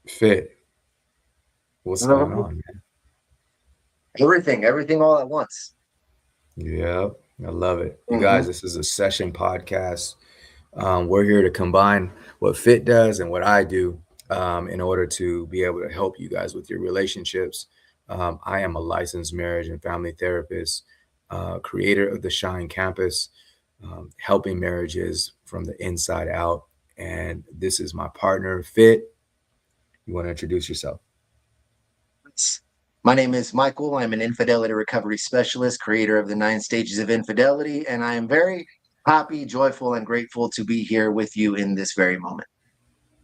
Fit, what's going Mhm. on, man? Everything all at once. Yep, I love it. You Hmm. guys, this is a session podcast. We're here to combine what Fit does and what I do in order to be able to help you guys with your relationships. I am a licensed marriage and family therapist, creator of the Shine Campus, helping marriages from the inside out. And this is my partner, Fit. You want to introduce yourself? My name is Michael. I'm an infidelity recovery specialist, creator of the 9 stages of infidelity, and I am very happy, joyful, and grateful to be here with you in this very moment.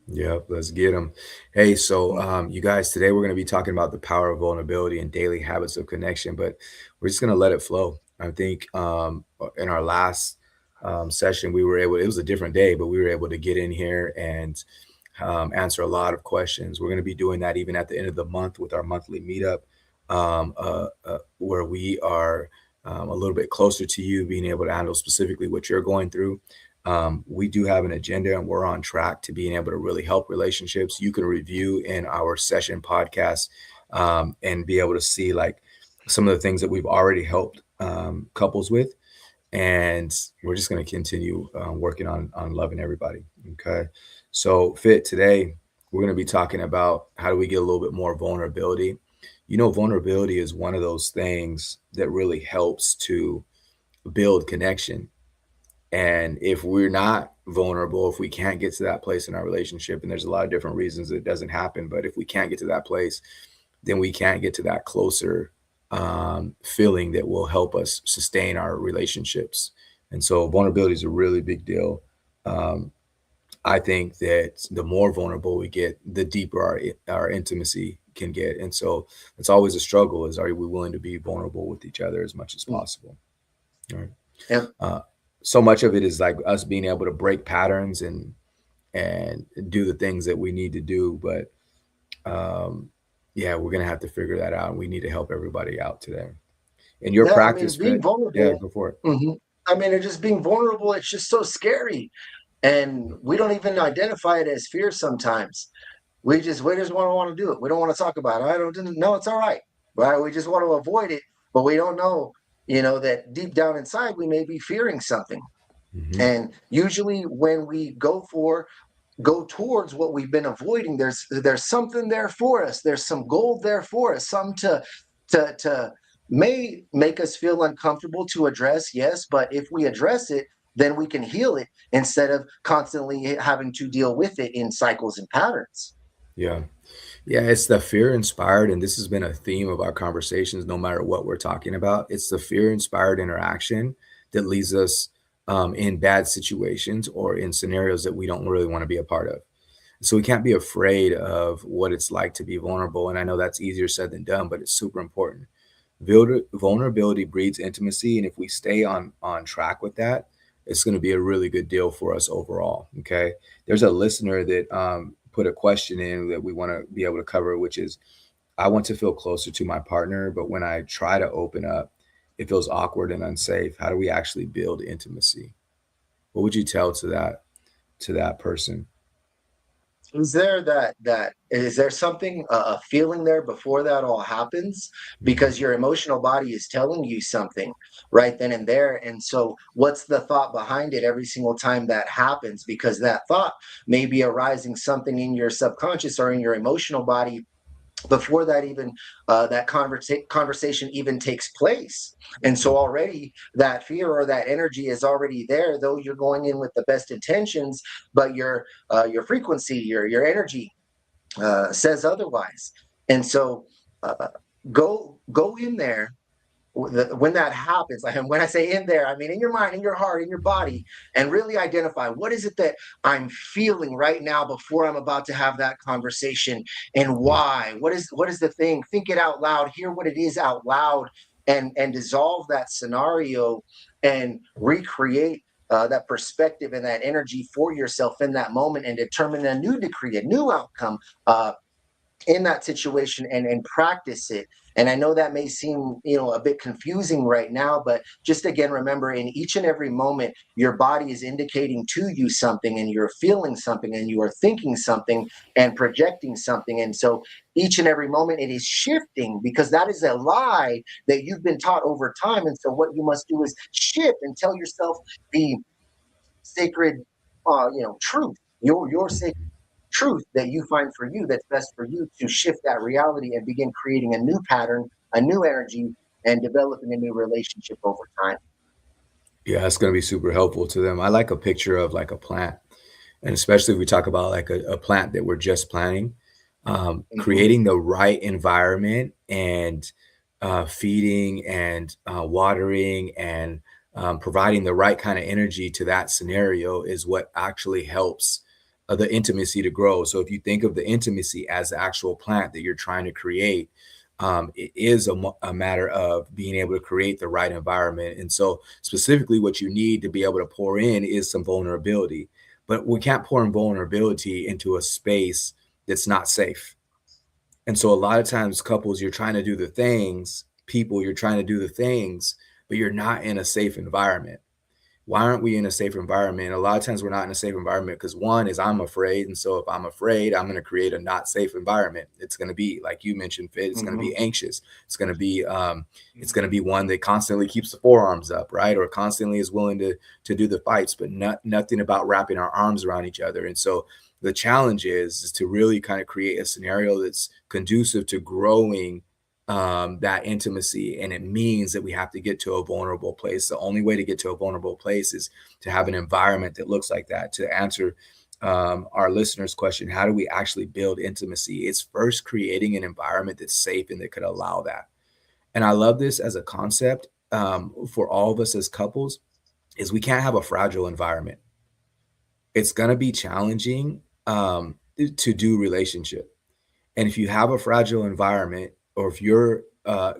Yep, let's get them. Hey, so you guys, today we're going to be talking about the power of vulnerability and daily habits of connection, but we're just going to let it flow. I think in our last session, we were able, it was a different day, but we were able to get in here and answer a lot of questions. We're going to be doing that even at the end of the month with our monthly meetup, where we are a little bit closer to you, being able to handle specifically what you're going through. We do have an agenda and we're on track to being able to really help relationships. You can review in our session podcast and be able to see like some of the things that we've already helped couples with. And we're just going to continue working on loving everybody. Okay. So, Fit, today we're going to be talking about how do we get a little bit more vulnerability. Vulnerability is one of those things that really helps to build connection, and if we're not vulnerable, if we can't get to that place in our relationship, and there's a lot of different reasons it doesn't happen, but if we can't get to that place, then we can't get to that closer feeling that will help us sustain our relationships. And so vulnerability is a really big deal. Um, I think that the more vulnerable we get, the deeper our intimacy can get. And so it's always a struggle: is are we willing to be vulnerable with each other as much as possible? All right. Yep. Uh, so much of it is like us being able to break patterns and do the things that we need to do. But um, yeah, we're gonna have to figure that out, and we need to help everybody out today. In your Yeah, I mean, practice, being Fit, yeah, vulnerable. go for it. Hmm. I mean, it's just being vulnerable. It's just so scary, and we don't even identify it as fear sometimes. We just want to do it. We don't want to talk about it. I don't know. It's all right. Right? We just want to avoid it, but we don't know, that deep down inside we may be fearing something. Hmm. And usually when we go towards what we've been avoiding, there's something there for us. There's some gold there for us, some to may make us feel uncomfortable to address, yes, but if we address it, then we can heal it instead of constantly having to deal with it in cycles and patterns. Yeah, yeah, it's the fear inspired, and this has been a theme of our conversations. No matter what we're talking about, it's the fear inspired interaction that leaves us in bad situations or in scenarios that we don't really want to be a part of. So we can't be afraid of what it's like to be vulnerable. And I know that's easier said than done, but it's super important. Vulnerability breeds intimacy, and if we stay on track with that, it's going to be a really good deal for us overall. Okay, there's a listener that put a question in that we want to be able to cover, which is, I want to feel closer to my partner, but when I try to open up, it feels awkward and unsafe. How do we actually build intimacy? What would you tell to that person? Is there something, a feeling there before that all happens, Mhm. because your emotional body is telling you something right then and there? And so what's the thought behind it every single time that happens? Because that thought may be arising something in your subconscious or in your emotional body before that even conversation even takes place. And so already that fear or that energy is already there, though you're going in with the best intentions, but your frequency, your energy says otherwise. And so uh, go in there when that happens. Like, when I say in there, I mean in your mind, in your heart, in your body, and really identify what is it that I'm feeling right now before I'm about to have that conversation, and Yeah. why. What is the thing? Think it out loud, hear what it is out loud, and dissolve that scenario and recreate that perspective and that energy for yourself in that moment, and determine a new decree, a new outcome, uh, in that situation and practice it. And I know that may seem, a bit confusing right now, but just again, remember, in each and every moment, your body is indicating to you something, and you're feeling something, and you are thinking something, and projecting something. And so each and every moment it is shifting, because that is a lie that you've been taught over time. And so what you must do is shift and tell yourself the sacred, truth, your sacred truth that you find for you, that's best for you, to shift that reality and begin creating a new pattern, a new energy, and developing a new relationship over time. Yeah, it's going to be super helpful to them. I like a picture of like a plant, and especially if we talk about like a plant that we're just planting, Mm-hmm. creating the right environment and feeding and watering and providing the right kind of energy to that scenario is what actually helps the intimacy to grow. So if you think of the intimacy as the actual plant that you're trying to create, it is a matter of being able to create the right environment. And so specifically what you need to be able to pour in is some vulnerability, but we can't pour in vulnerability into a space that's not safe. And so a lot of times couples, you're trying to do the things, people, you're trying to do the things, but you're not in a safe environment. Why aren't we in a safe environment? A lot of times we're not in a safe environment because one is I'm afraid. And so if I'm afraid, I'm going to create a not safe environment. It's going to be, like you mentioned, Fit, it's going to Mm-hmm. be anxious. It's going to be one that constantly keeps the forearms up, right? Or constantly is willing to do the fights, but nothing about wrapping our arms around each other. And so the challenge is to really kind of create a scenario that's conducive to growing that intimacy. And it means that we have to get to a vulnerable place. The only way to get to a vulnerable place is to have an environment that looks like that. To answer our listeners' question, how do we actually build intimacy? It's first creating an environment that's safe and that could allow that. And I love this as a concept for all of us as couples is we can't have a fragile environment. It's going to be challenging to do relationship. And if you have a fragile environment, or if you're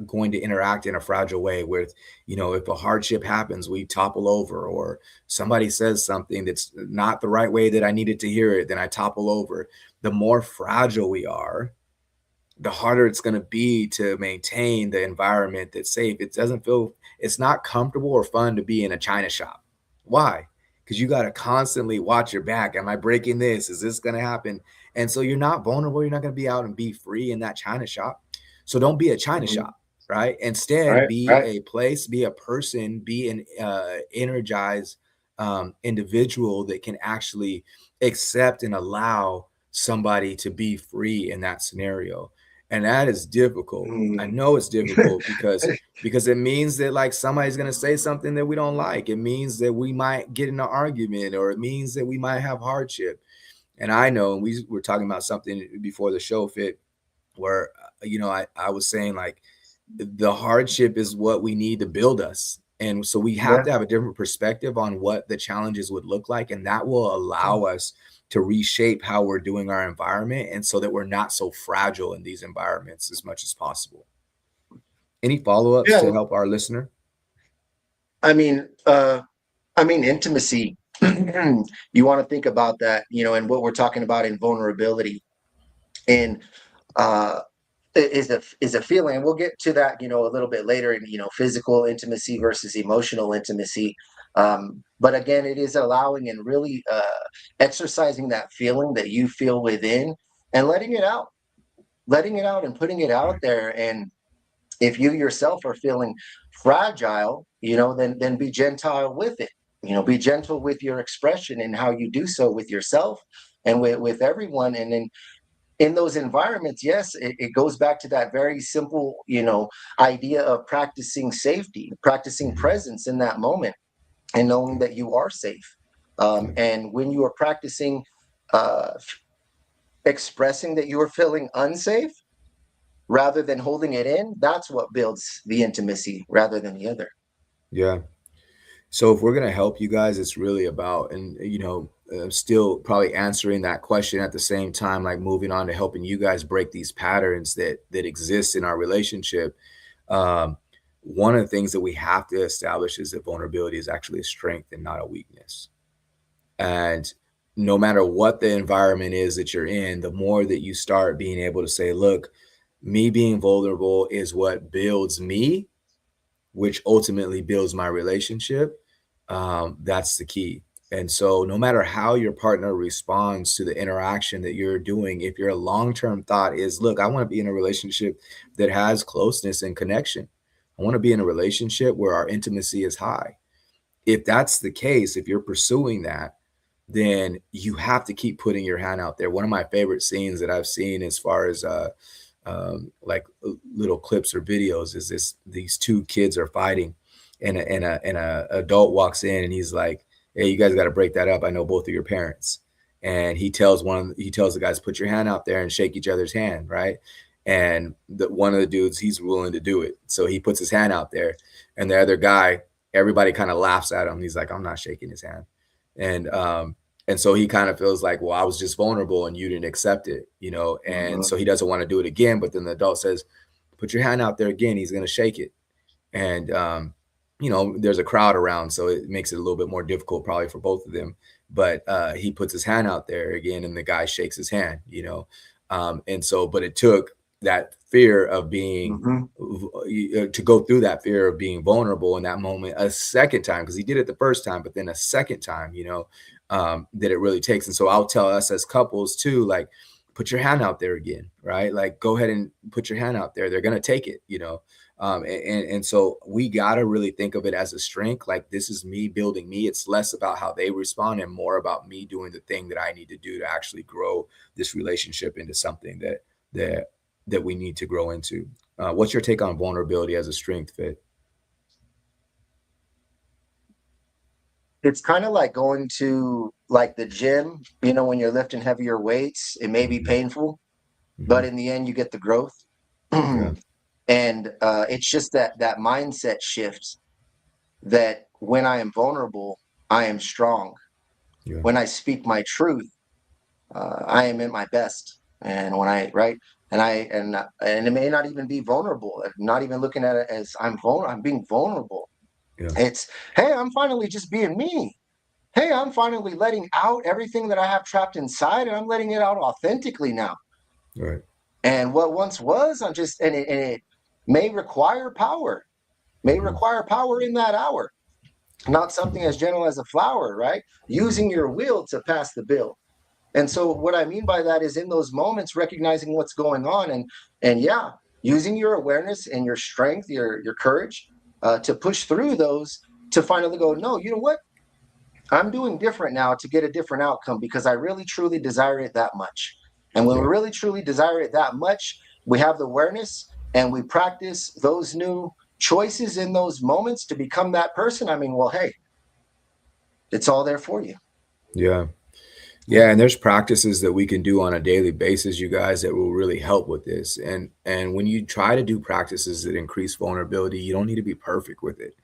going to interact in a fragile way, with, if a hardship happens, we topple over, or somebody says something that's not the right way that I needed to hear it, then I topple over. The more fragile we are, the harder it's going to be to maintain the environment that's safe. It's not comfortable or fun to be in a china shop. Why? Because you got to constantly watch your back. Am I breaking this? Is this going to happen? And so you're not vulnerable. You're not going to be out and be free in that china shop. So don't be a china Mm-hmm. shop, right? Instead, Right, be right. a place, be a person, be an energized individual that can actually accept and allow somebody to be free in that scenario. And that is difficult. I Mm. know it's difficult because it means that like somebody's going to say something that we don't like. It means that we might get in an argument, or it means that we might have hardship. And I know, and we were talking about something before the show, Fit, where I was saying like the hardship is what we need to build us. And so we have Yeah. to have a different perspective on what the challenges would look like. And that will allow us to reshape how we're doing our environment. And so that we're not so fragile in these environments as much as possible. Any follow ups Yeah. to help our listener? I mean, uh, intimacy. You want to think about that, and what we're talking about in vulnerability, and uh, is a feeling. And we'll get to that, a little bit later, in physical intimacy versus emotional intimacy. But again, it is allowing and really exercising that feeling that you feel within, and letting it out and putting it out Right. there. And if you yourself are feeling fragile, then be gentle with it. Be gentle with your expression and how you do so with yourself and with everyone. And then in those environments, yes, it goes back to that very simple, idea of practicing safety, practicing Mhm. presence in that moment, and knowing that you are safe. Yeah. And when you are practicing uh, expressing that you are feeling unsafe, rather than holding it in, that's what builds the intimacy rather than the other. Yeah. So if we're going to help you guys, it's really about, and still probably answering that question at the same time, like moving on to helping you guys break these patterns that exist in our relationship. Um, One of the things that we have to establish is that vulnerability is actually a strength and not a weakness. And no matter what the environment is that you're in, the more that you start being able to say, look, me being vulnerable is what builds me, which ultimately builds my relationship. That's the key. And so, no matter how your partner responds to the interaction that you're doing, if your long term thought is, look, I want to be in a relationship that has closeness and connection, I want to be in a relationship where our intimacy is high. If that's the case, if you're pursuing that, then you have to keep putting your hand out there. One of my favorite scenes that I've seen as far as like little clips or videos is these two kids are fighting, and a adult walks in and he's like, "Hey, you guys got to break that up. I know both of your parents." And he tells the guys, "Put your hand out there and shake each other's hand, right?" And one of the dudes, he's willing to do it, so he puts his hand out there, and the other guy, everybody kind of laughs at him. He's like, "I'm not shaking his hand," and and so he kind of feels like, well, I was just vulnerable and you didn't accept it, you know, and Mhm. so he doesn't want to do it again. But then the adult says, put your hand out there again. He's going to shake it. And, you know, there's a crowd around, so it makes it a little bit more difficult probably for both of them. But he puts his hand out there again and the guy shakes his hand, you know. And so, but it took that fear of being, Mhm. to go through that fear of being vulnerable in that moment a second time, because he did it the first time, but then a second time, you know, that it really takes. And so I'll tell us as couples too, like, put your hand out there again, right? Like, go ahead and put your hand out there. They're going to take it, you know. And so we got to really think of it as a strength. Like, this is me building me. It's less about how they respond and more about me doing the thing that I need to do to actually grow this relationship into something that that we need to grow into. What's your take on vulnerability as a strength, Fit? It's kind of like going to like the gym, you know, when you're lifting heavier weights, it may be Mm-hmm. painful, Mm-hmm. but in the end you get the growth. Yeah. And it's just that mindset shift that when I am vulnerable, I am strong. Yeah. When I speak my truth, I am in my best. And when I right, and it may not even be vulnerable. Not even looking at it as I'm being vulnerable. Yeah. It's, hey, I'm finally just being me. Hey, I'm finally letting out everything that I have trapped inside, and I'm letting it out authentically now. Right. And what once was, I'm just, and it may require power, may Mm-hmm. require power in that hour. Not something as gentle as a flower, right? Mm-hmm. Using your will to pass the bill. And so what I mean by that is in those moments, recognizing what's going on, and yeah, using your awareness and your strength, your courage, to push through those, to finally go, no, you know what? I'm doing different now to get a different outcome because I really truly desire it that much. And when we Yeah. really truly desire it that much, we have the awareness and we practice those new choices in those moments to become that person. I mean, well, hey, it's all there for you. Yeah. Yeah. Yeah, and there's practices that we can do on a daily basis, you guys, that will really help with this. And when you try to do practices that increase vulnerability, you don't need to be perfect with it.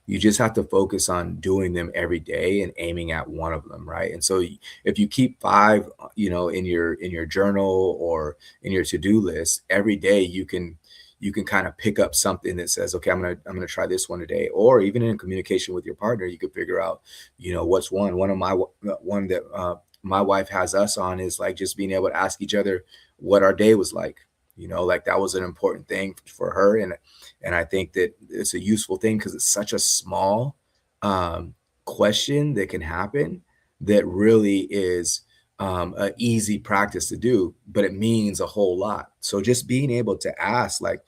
You just have to focus on doing them every day and aiming at one of them, right? And so if you keep five, you know, in your journal or in your to-do list, every day you can kind of pick up something that says, okay, I'm gonna try this one today. Or even in communication with your partner, you could figure out, you know, what's one of my one that my wife has us on is like just being able to ask each other what our day was like. You know, like that was an important thing for her, and I think that it's a useful thing because it's such a small um, question that can happen that really is an easy practice to do, but it means a whole lot. So just being able to ask, like,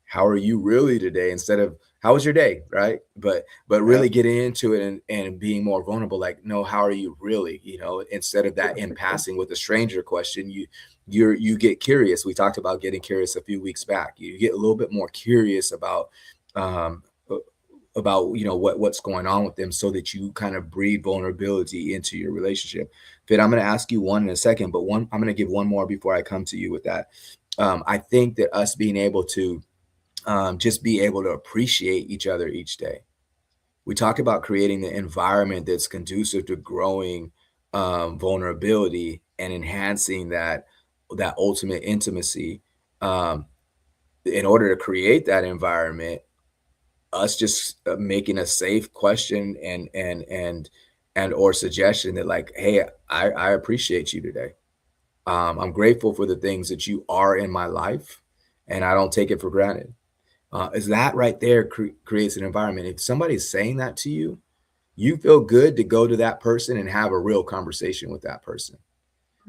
how are you really today, instead of how was your day, right? But Yeah. really getting into it and being more vulnerable, like, no, how are you really, you know, instead of that in passing with a stranger question, you get curious. We talked about getting curious a few weeks back. You get a little bit more curious um about, you know, what's going on with them, so that you kind of breed vulnerability into your relationship. Fit, I'm going to ask you one in a second, but one I'm going to give one more before I come to you with that. I think that us being able to just be able to appreciate each other each day. We talked about creating the environment that's conducive to growing vulnerability and enhancing that ultimate intimacy. Um, in order to create that environment, us just making a safe question and or suggestion that like, hey, I appreciate you today. I'm grateful for the things that you are in my life, and I don't take it for granted. Is that right there creates an environment. If somebody's saying that to you, you feel good to go to that person and have a real conversation with that person,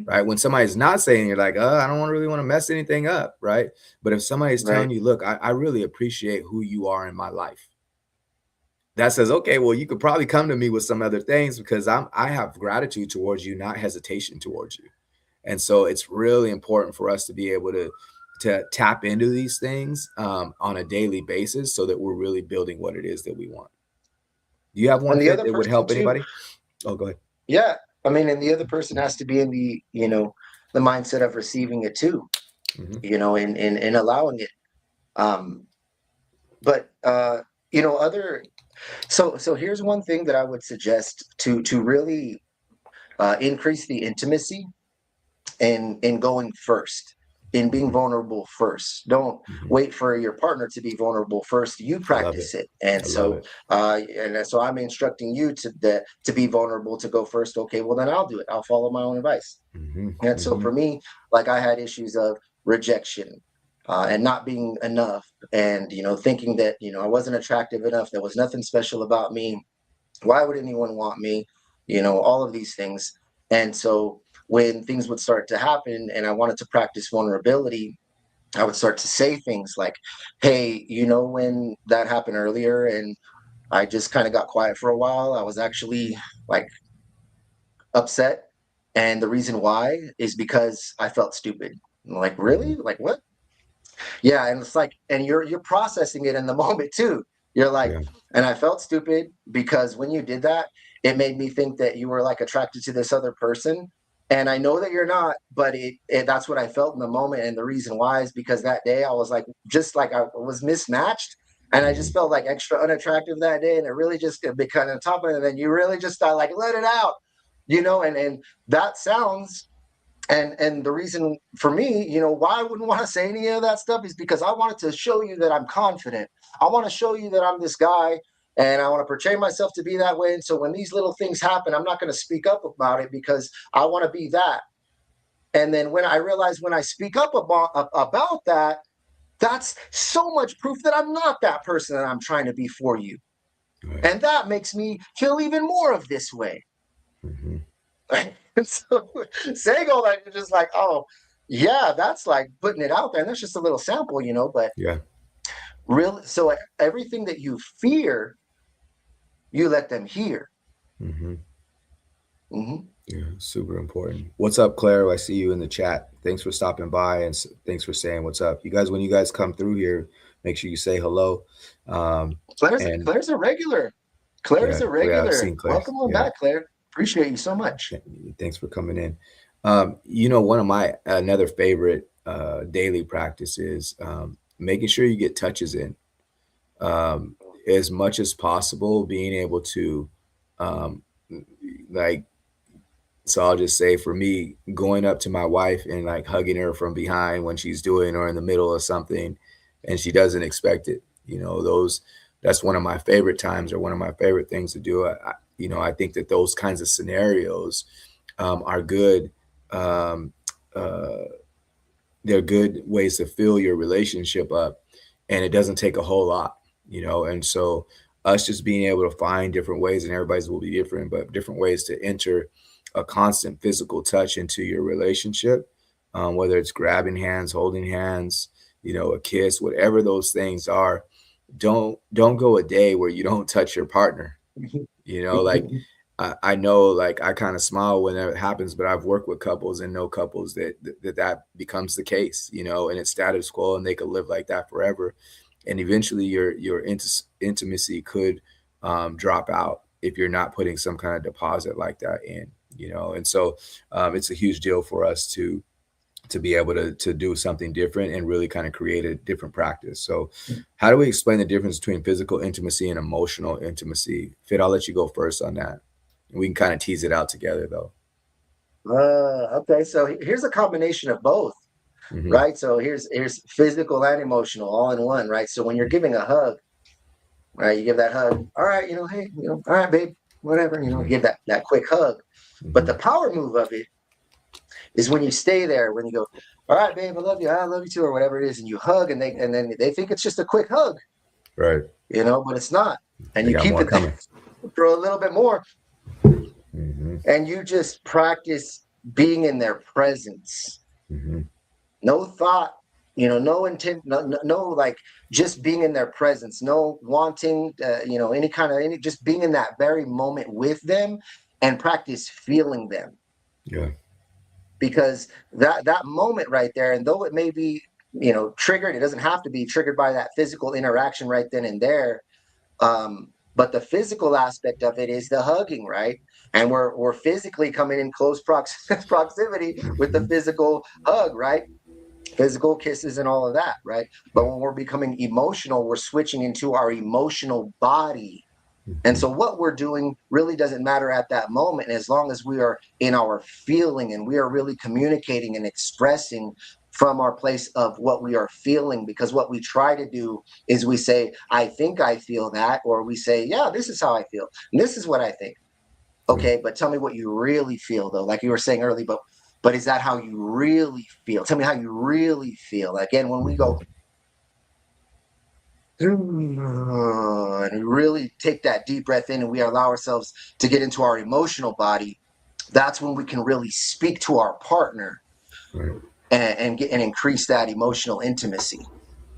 right? When somebody's not saying, you're like, I don't want to really want to mess anything up, right? But if somebody's Right. telling you, look, I really appreciate who you are in my life, that says, okay, well, you could probably come to me with some other things because I have gratitude towards you, not hesitation towards you. And so it's really important for us to be able to tap into these things on a daily basis so that we're really building what it is that we want. Do you have one And the fit other that would person help too, anybody? Oh, go ahead. yeah. I mean, and the other person has to be in the, the mindset of receiving it too, Hmm. and allowing it. Um, but other so here's one thing that I would suggest to really increase the intimacy in going first, in being Hmm. vulnerable first. Don't Hmm. wait for your partner to be vulnerable first. You I love it. practice it. And I love so it. I'm instructing you to be vulnerable, to go first. Okay, well then I'll do it. I'll follow my own advice. Hmm. And so Hmm. for me, like I had issues of rejection, and not being enough, and thinking that I wasn't attractive enough, there was nothing special about me, why would anyone want me, all of these things. And so when things would start to happen and I wanted to practice vulnerability, I would start to say things like, hey, when that happened earlier and I just kind of got quiet for a while, I was actually like upset, and the reason why is because I felt stupid. I'm like, Hmm. really? Like what? Yeah, and it's like, and you're processing it in the moment too. You're like, Yeah. and I felt stupid because when you did that, it made me think that you were like attracted to this other person. And I know that you're not, but that's what I felt in the moment. And the reason why is because that day I was like, just like I was mismatched. And I Hmm. just felt like extra unattractive that day. And it really just became on top of it. And then you really just thought like, let it out, and that sounds, and the reason for me, why I wouldn't want to say any of that stuff is because I wanted to show you that I'm confident. I want to show you that I'm this guy, and I want to portray myself to be that way. And so when these little things happen, I'm not going to speak up about it because I want to be that. And then when I realize when I speak up about that, that's so much proof that I'm not that person that I'm trying to be for you. Right. And that makes me feel even more of this way. Hmm. So saying all that, you're just like, oh, yeah, that's like putting it out there. And that's just a little sample, but Yeah. really, so everything that you fear, you let them hear. Hmm. Hmm. Yeah. Super important. What's up, Claire? I see you in the chat. Thanks for stopping by and thanks for saying what's up. You guys, when you guys come through here, make sure you say hello. Um, and Claire's a regular. Claire's yeah, a yeah, I've regular. seen Claire. Welcome on Yeah. back, Claire. Appreciate you so much. Th- Thanks for coming in. One of my another favorite daily practices, making sure you get touches in um, as much as possible. Being able to, um, like, so I'll just say for me, going up to my wife and like hugging her from behind when she's doing or in the middle of something, and she doesn't expect it. Those that's one of my favorite times or one of my favorite things to do. I think that those kinds of scenarios are good. Um, uh, they're good ways to fill your relationship up, and it doesn't take a whole lot. And so us just being able to find different ways, and everybody's will be different, but different ways to enter a constant physical touch into your relationship, whether it's grabbing hands, holding hands, a kiss, whatever those things are. Don't go a day where you don't touch your partner. Like I know, like I kind of smile when that happens, but I've worked with couples and know couples that becomes the case, and it's status quo, and they could live like that forever, and eventually your intimacy could drop out if you're not putting some kind of deposit like that in, and so it's a huge deal for us to be able to do something different and really kind of create a different practice. So, how do we explain the difference between physical intimacy and emotional intimacy? Fit, I'll let you go first on that. We can kind of tease it out together, though. Okay, so here's a combination of both, Hmm. right? So here's physical and emotional all in one, right? So when you're giving a hug, right, you give that hug. All right, hey, all right, babe. whatever, Hmm. give that quick hug. But Hmm. the power move of it is when you stay there, when you go, all right, babe, I love you too, or whatever it is, and you hug, and then they think it's just a quick hug, Right. but it's not. And They you got keep more it there coming. for a little bit more, Hmm. and you just practice being in their presence. Hmm. No thought, no intent, no like just being in their presence, no wanting, any kind of any, just being in that very moment with them, and practice feeling them, Yeah. because that moment right there, and though it may be triggered, it doesn't have to be triggered by that physical interaction right then and there. But the physical aspect of it is the hugging, right? And we're physically coming in close proximity with the Hmm. physical hug, right? Physical kisses and all of that, right? But when we're becoming emotional, we're switching into our emotional body. And Hmm. so what we're doing really doesn't matter at that moment, as long as we are in our feeling and we are really communicating and expressing from our place of what we are feeling. Because what we try to do is we say, I think I feel that, or we say, yeah, this is how I feel, and this is what I think. Yeah. Okay, but tell me what you really feel, though, like you were saying earlier. But is that how you really feel? Tell me how you really feel. Again, when we Hmm. go and we really take that deep breath in, and we allow ourselves to get into our emotional body, that's when we can really speak to our partner, Right. and increase that emotional intimacy.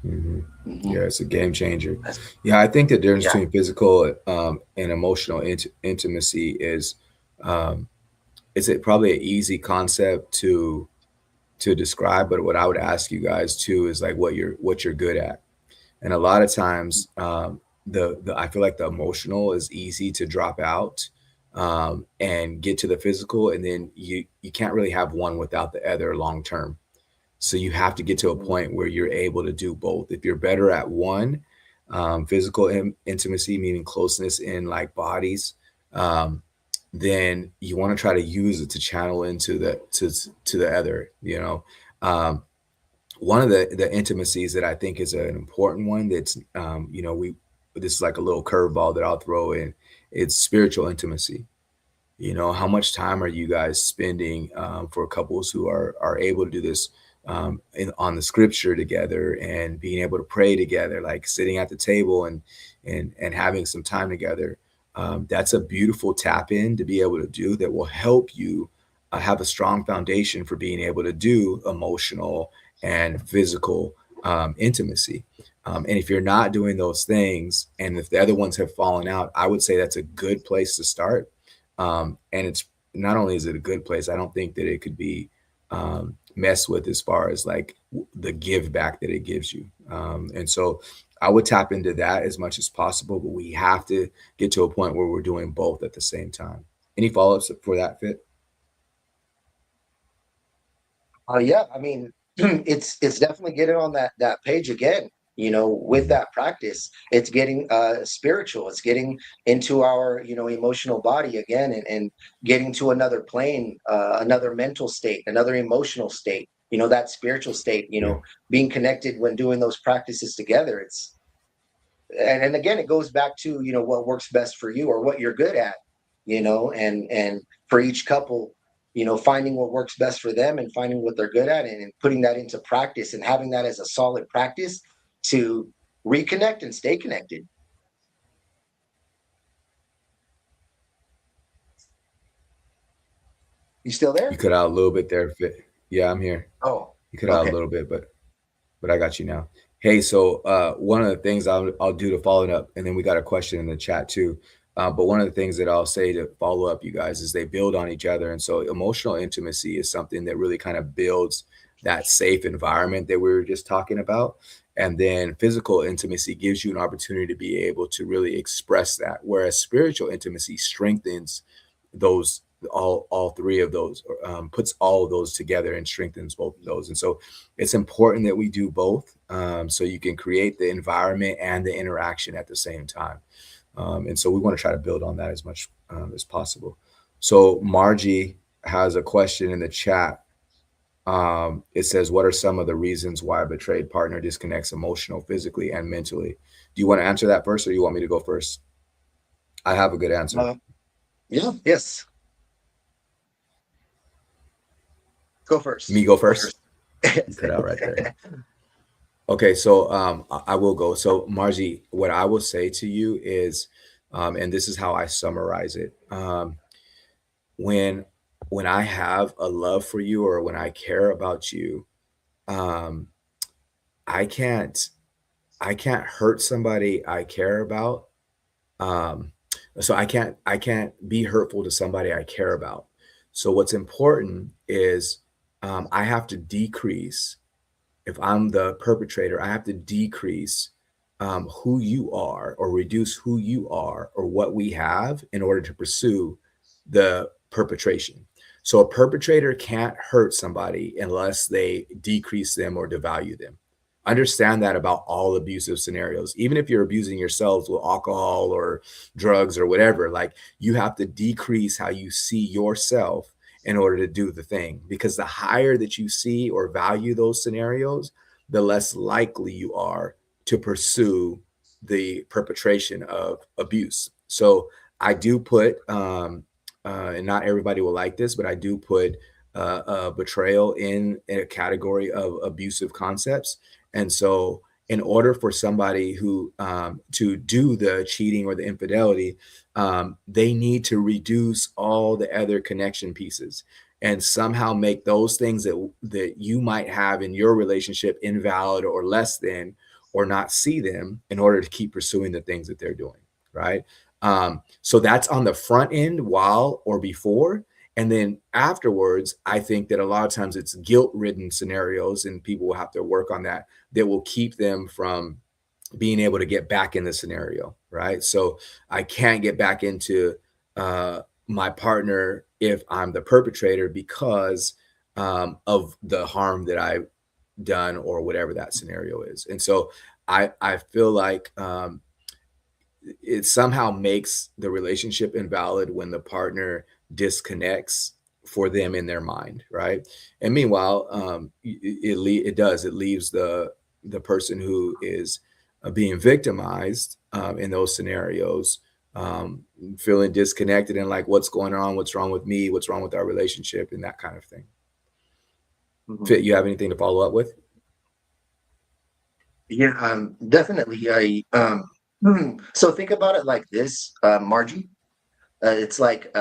Hmm. Hmm. Yeah, it's a game changer. Yeah, I think the difference Yeah. between physical and emotional intimacy is um, it's probably an easy concept to describe, but what I would ask you guys too is like what you're good at. And a lot of times, the I feel like the emotional is easy to drop out and get to the physical, and then you can't really have one without the other long term. So you have to get to a point where you're able to do both. If you're better at one, physical intimacy, meaning closeness in like bodies, um, then you want to try to use it to channel into to the other. One of the intimacies that I think is an important one that's we this is like a little curveball that I'll throw in. It's spiritual intimacy. How much time are you guys spending for couples who are able to do this on the scripture together and being able to pray together, like sitting at the table and having some time together. That's a beautiful tap in to be able to do that will help you have a strong foundation for being able to do emotional and physical intimacy. And if you're not doing those things, and if the other ones have fallen out, I would say that's a good place to start. And it's not only is it a good place, I don't think that it could be messed with as far as like the give back that it gives you. And so I would tap into that as much as possible, but we have to get to a point where we're doing both at the same time. Any follow ups for that fit? Yeah, I mean, it's definitely getting on that page again. With Hmm. that practice, it's getting spiritual. It's getting into our emotional body again, and getting to another plane, another mental state, another emotional state. That spiritual state. Yeah. Being connected when doing those practices together. And again, it goes back to what works best for you, or what you're good at. And for each couple, finding what works best for them, and finding what they're good at, and putting that into practice, and having that as a solid practice to reconnect and stay connected. You still You there? cut out a little bit there, Fit. Yeah, I'm here. Oh, You cut out a okay. little bit, but I got you now. Hey, so one of the things I'll do to follow it up, and then we got a question in the chat too. But one of the things that I'll say to follow up, you guys, is they build on each other, and so emotional intimacy is something that really kind of builds that safe environment that we were just talking about. And then physical intimacy gives you an opportunity to be able to really express that, whereas spiritual intimacy strengthens those all three of those, puts all of those together and strengthens both of those. And so it's important that we do both, so you can create the environment and the interaction at the same time. And so we want to try to build on that as much as possible. So Margie has a question in the chat. It says, what are some of the reasons why a betrayed partner disconnects emotional, physically, and mentally? Do you want to answer that first, or you want me to go first? I have a good answer. Yeah. Yes. Go Me first. go Go first? first. You Yes. cut out right there. Okay, so I will go. So Margie, what I will say to you is, and this is how I summarize it. When when I have a love for you or when I care about you, um, I can't I can't hurt somebody I care about. Um, so I can't be hurtful to somebody I care about. So what's important is I have to decrease. If I'm the perpetrator, I have to decrease who you are or reduce who you are or what we have in order to pursue the perpetration. So a perpetrator can't hurt somebody unless they decrease them or devalue them. Understand that about all abusive scenarios. Even if you're abusing yourselves with alcohol or drugs or whatever, like you have to decrease how you see yourself in order to do the thing. Because the higher that you see or value those scenarios, the less likely you are to pursue the perpetration of abuse. So I do put, and not everybody will like this, but I do put betrayal in a category of abusive concepts. And so, in order for somebody who to do the cheating or the infidelity, they need to reduce all the other connection pieces and somehow make those things that you might have in your relationship invalid or less than or not see them in order to keep pursuing the things that they're doing, right? So that's on the front end while or before. And then afterwards, I think that a lot of times it's guilt ridden scenarios, and people will have to work on that, that will keep them from being able to get back in the scenario, right? So I can't get back into my partner if I'm the perpetrator because of the harm that I've done or whatever that scenario is. And so I feel like it somehow makes the relationship invalid when the partner disconnects for them in their mind, right? And meanwhile, it leaves the person who is being victimized in those scenarios, um, feeling disconnected and like, what's going on? What's wrong with me? What's wrong with our relationship? And that kind of thing. Mhm. Fit, you have anything to follow up with? Yeah, definitely. So think about it like this, Margie. It's like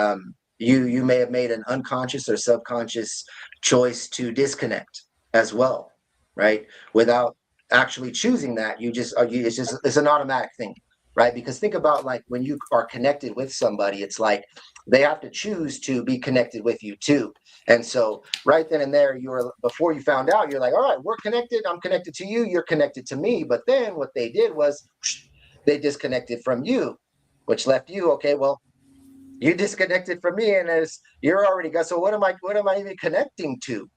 you may have made an unconscious or subconscious choice to disconnect as well, right? Without actually choosing that, you just it's just it's an automatic thing, right? Because think about like when you are connected with somebody, it's like they have to choose to be connected with you too. And so right then and there, you're before you found out, you're like, all right, we're connected. I'm connected to you. You're connected to me. But then what they did was they disconnected from you, which left you okay. Well, you disconnected from me, and as you're already got. So what am I even connecting to?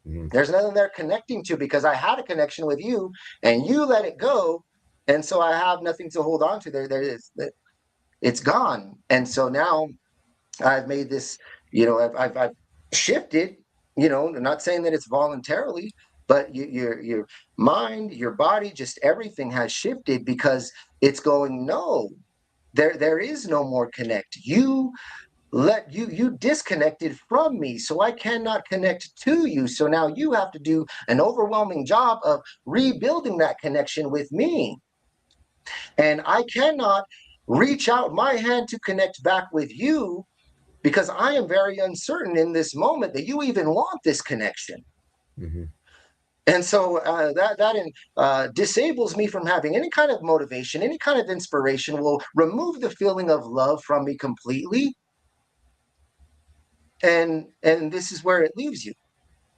Mhm. There's nothing there connecting to because I had a connection with you and you let it go, and so I have nothing to hold on to. There is, it's gone. And so now I've made this, I've shifted. I'm not saying that it's voluntarily, but your mind, your body, just everything has shifted because it's going, no, there is no more connect. You disconnected from me, so I cannot connect to you. So now you have to do an overwhelming job of rebuilding that connection with me, and I cannot reach out my hand to connect back with you because I am very uncertain in this moment that you even want this connection. Mhm. And so that disables me from having any kind of motivation, any kind of inspiration, will remove the feeling of love from me completely, and this is where it leaves you.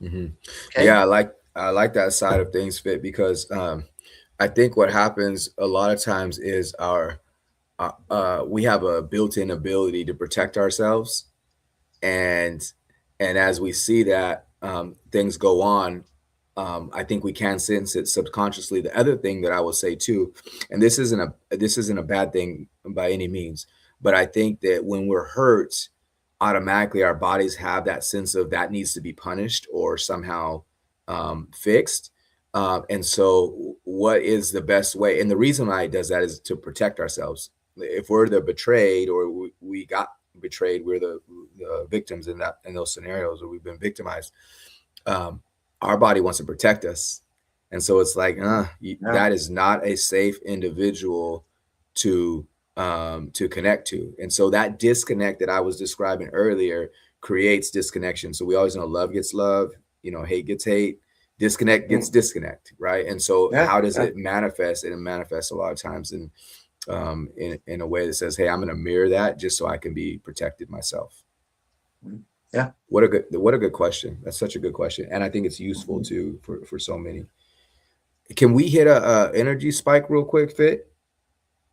Mhm. Okay. Yeah, I like that side of things, Fit, because I think what happens a lot of times is we have a built-in ability to protect ourselves, and as we see that things go on, I think we can sense it subconsciously. The other thing that I will say too, and this isn't a bad thing by any means, but I think that when we're hurt, automatically our bodies have that sense of that needs to be punished or somehow fixed. And so, what is the best way? And the reason why it does that is to protect ourselves. If we're the betrayed or we got betrayed, we're the victims in those scenarios, or we've been victimized. um, our body wants to protect us, and so it's like, Yeah. that is not a safe individual to to connect to. And so that disconnect that I was describing earlier creates disconnection. So we always know love gets love, hate gets hate, disconnect gets Mm. disconnect, right? And so Yeah. how does Yeah. it manifest? And it manifests a lot of times in a way that says, hey, I'm going to mirror that just so I can be protected myself. Mm. Yeah. What a good question. That's such a good question, and I think it's useful Mhm. too for so many. Can we hit a energy spike real quick, Fit,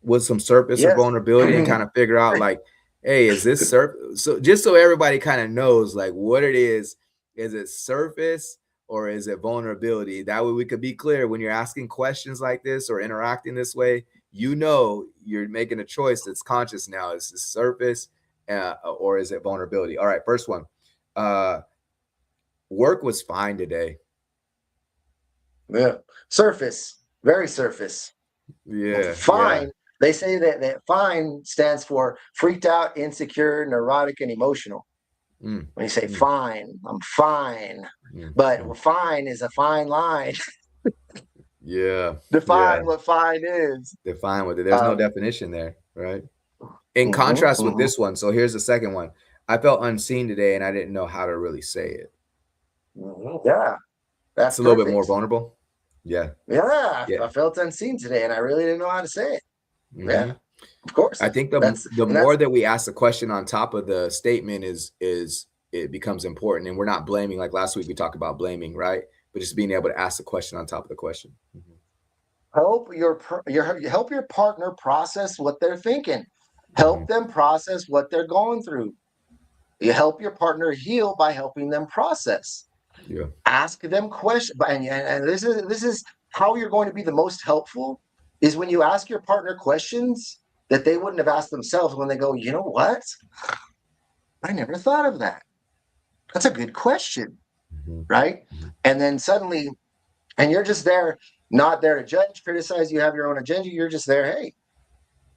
with some surface or Yes. vulnerability, and kind of figure out like, hey, is this so just so everybody kind of knows like what it is. Is it surface or is it vulnerability? That way we could be clear when you're asking questions like this or interacting this way, you're making a choice that's conscious now. Is it surface or is it vulnerability? All right, first one. Uh Work was fine today. Yeah. Surface. Very surface. Yeah, yeah. Fine. They say that fine stands for freaked out, insecure, neurotic, and emotional. Mm, When you say mm, fine, I'm fine. mm, But mm. fine is a fine line. Yeah, yeah. Define what fine is. Define what there's no Um, definition there, right? In mhm, contrast with mhm, this one, so here's the second one. I felt unseen today and I didn't know how to really say it. mhm. Yeah, that's It's a little bit more perfect. vulnerable. Yeah, Yeah, yeah. I felt unseen today, and I really didn't know how to say it. Yeah, Hmm. of course. I think That's the and more that's that we ask the question on top of the statement is it becomes important, and we're not blaming like last week we talked about blaming, right? But just being able to ask the question on top of the question. help your partner process what they're thinking. Hmm. Help them process what they're going through. You help your partner heal by helping them process. Yeah, Ask them questions, and this is how you're going to be the most helpful is when you ask your partner questions that they wouldn't have asked themselves when they go, you know what? I never thought of that. That's a good question, hmm, right? hmm, And then suddenly, and you're just there, not there to judge, criticize, you have your own agenda. You're just there, hey,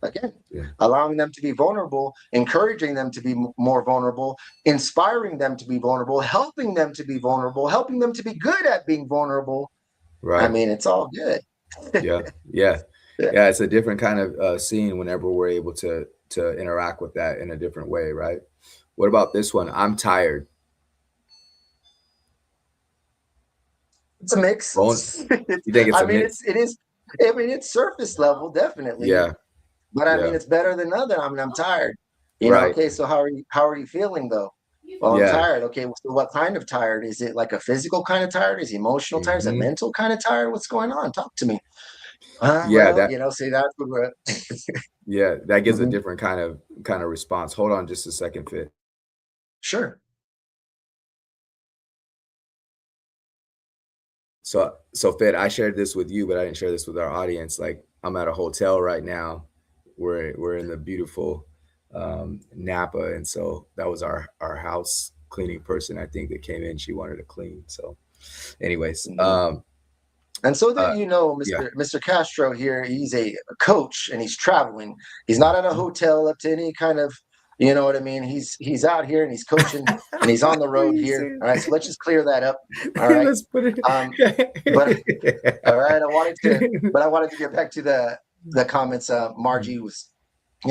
again, yeah, allowing them to be vulnerable, encouraging them to be more vulnerable, inspiring them to be vulnerable, helping them to be vulnerable, helping them to be good at being vulnerable. I right. mean, it's all good. Yeah, yeah, Yeah. yeah. It's a different kind of scene whenever we're able to interact with that in a different way, right? What about this one? I'm tired. It's a mix. Bone. You think it's I a mean, mix? it is. I mean, it's surface level, definitely. Yeah, But I mean, yeah, it's better than nothing. I mean, I'm tired. right. Okay, so how are you feeling though? Well, I'm Yeah. tired. Okay, so what kind of tired? Is it like a physical kind of tired? Is it emotional tired? Is it Hmm. mental kind of tired? What's going on? Talk to me. Yeah, Well, that see, that's what we're yeah, that gives a Mhm. different kind of response. Hold on just a second, Fit. Sure. So Fit, I shared this with you, but I didn't share this with our audience. Like I'm at a hotel right now. We're in the beautiful Napa, and so that was our house cleaning person. I think that came in. She wanted to clean. So, anyways, Mhm. And so that uh, you know, yeah. Mr. Castro here, he's a coach and he's traveling. He's not at a Mhm. hotel up to any kind of, you know what I mean? He's out here and he's coaching and he's on the What are road you here. saying? All right, so let's just clear that up. All right. Let's put Um, but it. all right, I wanted to get back to the comments. Margie was,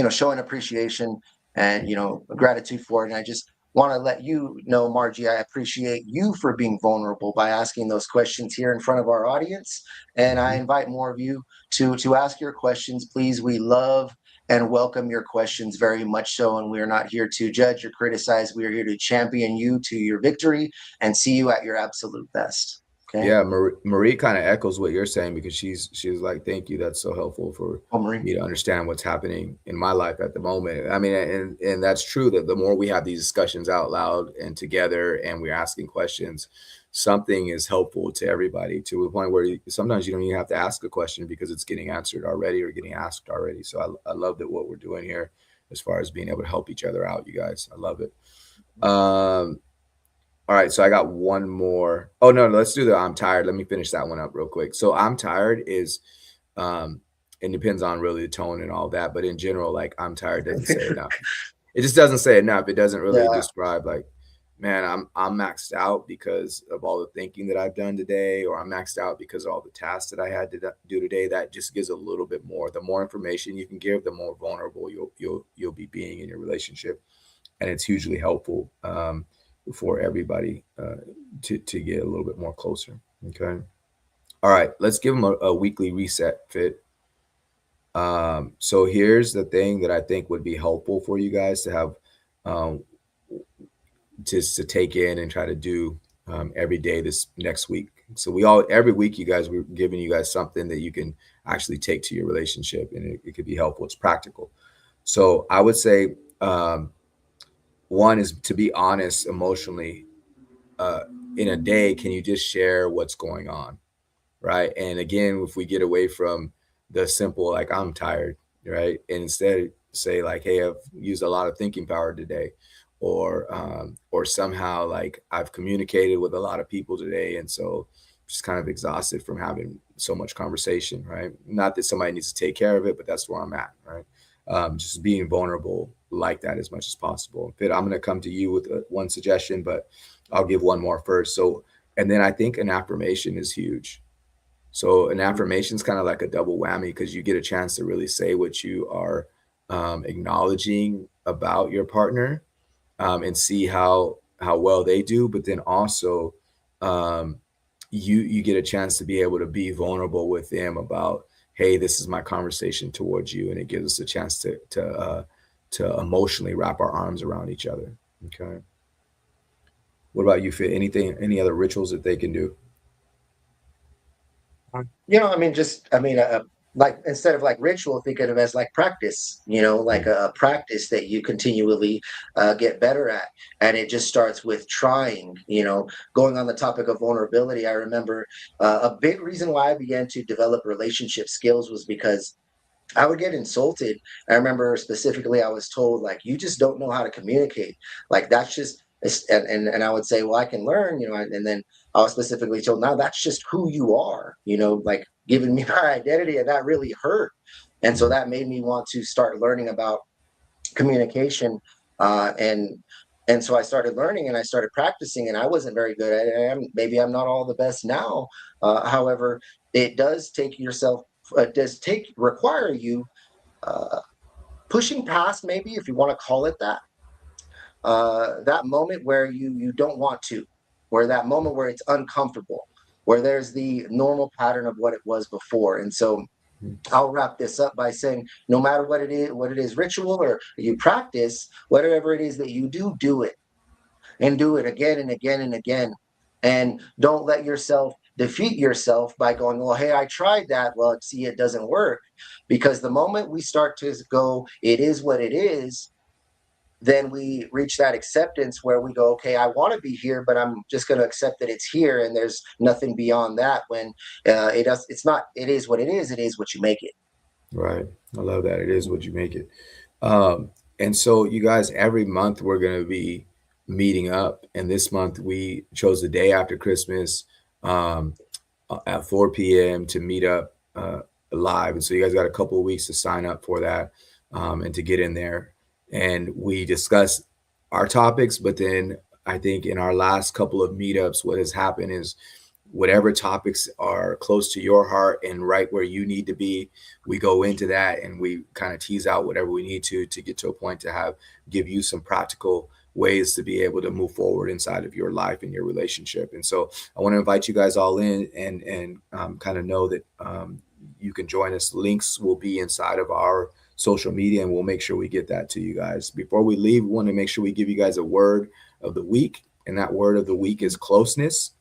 showing appreciation and gratitude for it. And I just want to let you know, Margie, I appreciate you for being vulnerable by asking those questions here in front of our audience. And I Mhm. invite more of you to ask your questions, please. We love and welcome your questions very much so. And we are not here to judge or criticize. We are here to champion you to your victory and see you at your absolute best. Okay. Yeah, Marie kind of echoes what you're saying because she's like, thank you. That's so helpful for Oh, Marie. me to understand what's happening in my life at the moment. I mean, and that's true that the more we have these discussions out loud and together, and we're asking questions, something is helpful to everybody to the point where sometimes you don't even have to ask a question because it's getting answered already or getting asked already. So I love that what we're doing here as far as being able to help each other out. You guys, I love it. All right, so I got one more. Oh no, let's do the I'm tired. Let me finish that one up real quick. So I'm tired is it depends on really the tone and all that, but in general, like I'm tired doesn't say enough. It just doesn't say enough. It doesn't really Yeah. describe like, man, I'm maxed out because of all the thinking that I've done today, or I'm maxed out because of all the tasks that I had to do today. That just gives a little bit more. The more information you can give, the more vulnerable you'll be being in your relationship, and it's hugely helpful for everybody to get a little bit more closer. Okay. All right, let's give them a weekly reset fit. So here's the thing that I think would be helpful for you guys to have, um, just to take in and try to do every day this next week. So we all every week, you guys, we're giving you guys something that you can actually take to your relationship, and it could be helpful. It's practical. So I would say, um, one is to be honest emotionally. Uh, in a day, can you just share what's going on? Right? And again, if we get away from the simple, like I'm tired, right? And instead say like, hey, I've used a lot of thinking power today, or somehow like I've communicated with a lot of people today, and so just kind of exhausted from having so much conversation, right? Not that somebody needs to take care of it, but that's where I'm at, right? Just being vulnerable like that as much as possible. Fit, I'm going to come to you with one suggestion, but I'll give one more first. So, and then I think an affirmation is huge. So an affirmation is kind of like a double whammy because you get a chance to really say what you are acknowledging about your partner, and see how well they do. But then also, um, you get a chance to be able to be vulnerable with them about, hey, this is my conversation towards you, and it gives us a chance to emotionally wrap our arms around each other. Okay. What about you, Fit? Anything? Any other rituals that they can do? I mean, like instead of like ritual, think of it as like practice, like Mm, a practice that you continually get better at. And it just starts with trying, going on the topic of vulnerability. I remember a big reason why I began to develop relationship skills was because I would get insulted. I remember specifically, I was told, like, you just don't know how to communicate. Like, that's just, and I would say, well, I can learn, and then I was specifically told, now that's just who you are, like giving me my identity. And that really hurt. And so mm, that made me want to start learning about communication. Uh, and, and so I started learning and I started practicing, and I wasn't very good at it. Maybe I'm not all the best now. However, it does take yourself, does take require you uh, pushing past, maybe if you want to call it that moment where you don't want to, where that moment where it's uncomfortable, where there's the normal pattern of what it was before. And so mm. I'll wrap this up by saying, no matter what it is, ritual or you practice, whatever it is that you do, do it and do it again and again and again. And don't let yourself defeat yourself by going, well, hey, I tried that. Well, see, it doesn't work. Because the moment we start to go, it is what it is, then we reach that acceptance where we go, okay, I want to be here, but I'm just going to accept that it's here, and there's nothing beyond that. When it's not, it is what it is. It is what you make it. Right. I love that. It is what you make it. Um, and so, you guys, every month we're going to be meeting up. And this month we chose the day after Christmas, um, at 4 p.m. to meet up live. And so, you guys got a couple of weeks to sign up for that, and to get in there. And we discuss our topics. But then I think in our last couple of meetups, what has happened is whatever topics are close to your heart and right where you need to be, we go into that and we kind of tease out whatever we need to get to a point to have give you some practical ways to be able to move forward inside of your life and your relationship. And so I want to invite you guys all in, and kind of know that, you can join us. Links will be inside of our social media, and we'll make sure we get that to you guys. Before we leave, we want to make sure we give you guys a word of the week, and that word of the week is closeness.